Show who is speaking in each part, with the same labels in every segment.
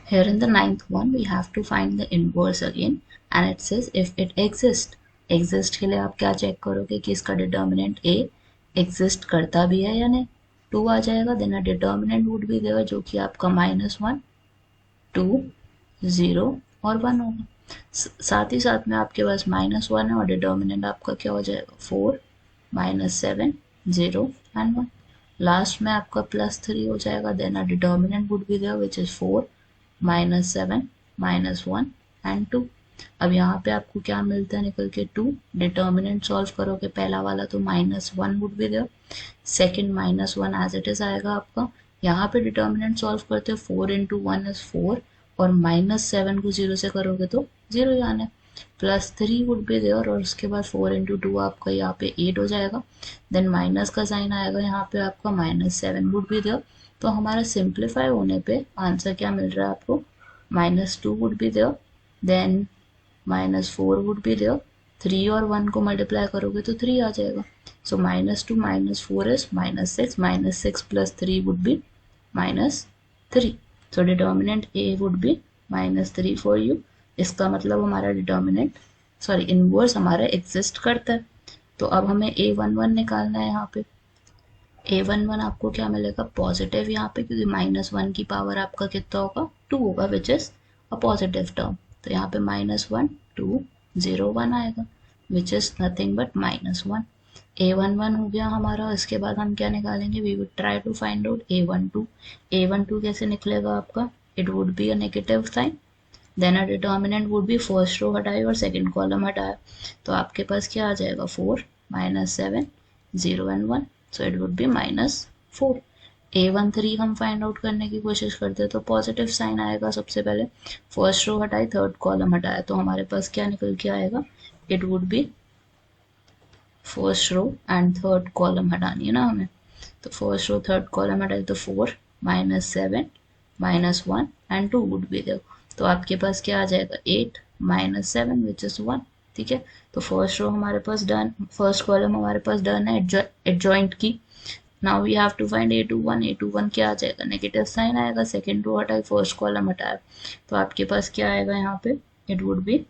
Speaker 1: Here in the ninth one we have to find the inverse again and it says if it exists. Exist के लिए आप क्या check करोगे कि इसका डिटर्मिनेंट a exist करता भी है या नहीं. 2 आ जाएगा. Then a determinant would be there जो कि आपका -1, 2, 0 और 1 होगा. साथ ही साथ में आपके पास -1 है और डिटर्मिनेंट आपका क्या हो जाएगा 4, -7, 0 एंड 1. लास्ट में आपका +3 हो जाएगा. Then a determinant would be there which is 4, -7, -1 and 2. अब यहाँ पे आपको क्या मिलता है निकल के 2. डिटर्मिनेंट सॉल्व करोगे पहला वाला तो -1 would be there. Second -1 as it is आएगा आपका. यहाँ पे डिटर्मिनेंट सॉल्व करते हो 4 इंटू 1 इज 4 और -7 को 0 से करोगे तो 0 ही आना है. +3 वुड बी देयर और उसके बाद 4 इंटू 2 आपका यहाँ पे 8 हो जाएगा. देन माइनस का साइन आएगा यहाँ पे आपका -7 वुड बी देयर. तो हमारा सिंप्लीफाई होने पे आंसर क्या मिल रहा है आपको -2 would be there. Then -4 would be there. 3 और 1 को मल्टीप्लाई करोगे तो 3 आ जाएगा. So -2 -4 is -6. -6 plus 3 would be -3. So determinant A would be -3 for you. इसका मतलब हमारा इनवर्स हमारा एग्जिस्ट करता है. तो अब हमें A11 निकालना है. यहाँ पे A11 आपको क्या मिलेगा पॉजिटिव यहाँ पे क्योंकि -1 की पावर आपका कितना होगा 2 होगा which is a positive term. तो यहाँ पे -1, 2, 0, 1 आएगा which is nothing but -1. A11 हो गया हमारा. इसके बाद हम क्या निकालेंगे we would try to find out A12. A12 कैसे निकलेगा आपका it would be a negative sign. Then a determinant would be first row हटाए और सेकंड कॉलम हटाया तो आपके पास क्या आ जाएगा 4, -7, 0 and 1. So it would B -4. A13 हम फाइंड आउट करने की कोशिश करते हैं तो पॉजिटिव साइन आएगा. सबसे पहले फर्स्ट रो हटाई थर्ड कॉलम हटाया तो हमारे पास क्या निकल के आएगा it would be first row and third column हटानी है ना हमें. तो फर्स्ट रो थर्ड कॉलम हटाए तो 4, -7, -1 एंड 2 वुड बी देयर. तो आपके पास क्या आ जाएगा 8, -7 विच इज 1. ठीक है. तो फर्स्ट रो हमारे पास डन. फर्स्ट कॉलम हमारे पास डन है एडजॉइंट की. Now we have to find A21. A21 क्या आ जाएगा नेगेटिव साइन आएगा. सेकेंड रो हटाए फर्स्ट कॉलम हटाया तो आपके पास क्या आएगा यहाँ पे it would be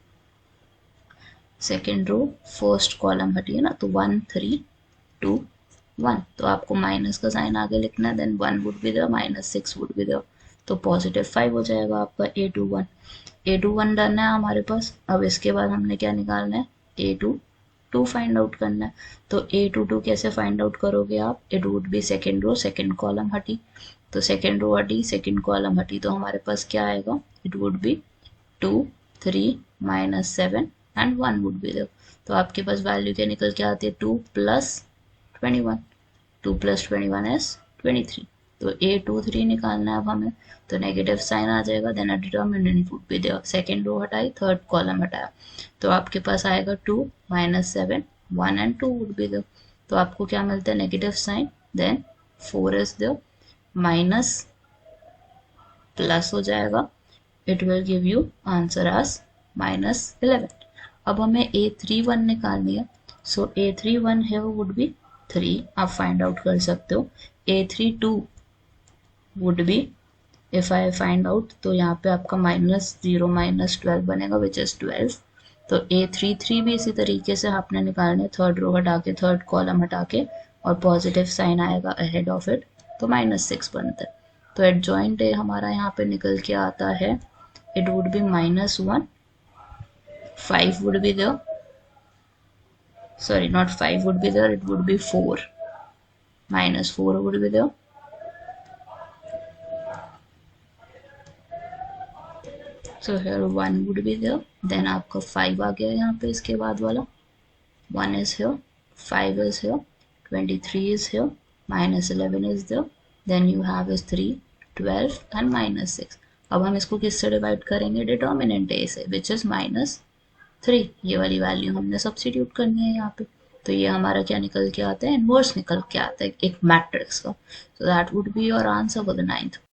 Speaker 1: second row first column हटी है ना तो 1, 3, 2, 1. तो आपको माइनस का साइन आगे लिखना है. Then 1 would be there, -6 would be there. तो +5 हो जाएगा आपका A21. A21 डन है हमारे पास. अब इसके बाद हमने क्या निकालना है A22 फाइंड आउट करना है. तो A22 कैसे फाइंड आउट करोगे आप it would be second row second column हटी. तो सेकेंड रो हटी सेकेंड कॉलम हटी तो हमारे पास क्या आएगा it would be 2, 3, -7 and 1 would be there. तो आपके पास वैल्यू क्या निकल के आती है 2 + 21. 2 + 21 इज 23. तो A23 निकालना है अब हमें. तो नेगेटिव साइन आ जाएगा. Then a determinant would be there. Second row हटाई थर्ड कॉलम हटाया तो आपके पास आएगा 2, -7, 1 एंड 2 वुड बी देयर. तो आपको क्या मिलता है negative sign. Then 4 is there minus plus हो जाएगा. It will give you answer as -11. अब हमें A31 निकालनी है. सो A31 है वो वुड बी 3. आप फाइंड आउट कर सकते हो. A32 would be if I find out तो यहाँ पे आपका -0 -12 बनेगा विच इज 12. तो A33 भी इसी तरीके से आपने निकालने. थर्ड रो हटा के थर्ड कॉलम हटा के और पॉजिटिव साइन आएगा अहेड ऑफ इट तो -6 बनता है. तो एडजॉइंट A हमारा यहाँ पे निकल के आता है it would B -1. 5 would be there. Sorry, not 5 would be there. It would be 4. -4 would be there. So here 1 would be there. Then आपका 5 आ गया यहाँ पे इसके बाद वाला. 1 is here. 5 is here. 23 is here. -11 is there. Then you have is 3, 12 and -6. अब हम इसको किससे डिवाइड करेंगे डिटर्मिनेंट A से विच इज -3. ये वाली वैल्यू हमने सब्स्टिट्यूट करनी है यहाँ पे. तो ये हमारा क्या निकल के आता है इनवर्स निकल के आता है एक मैट्रिक्स का. So that would be your answer for the 9th.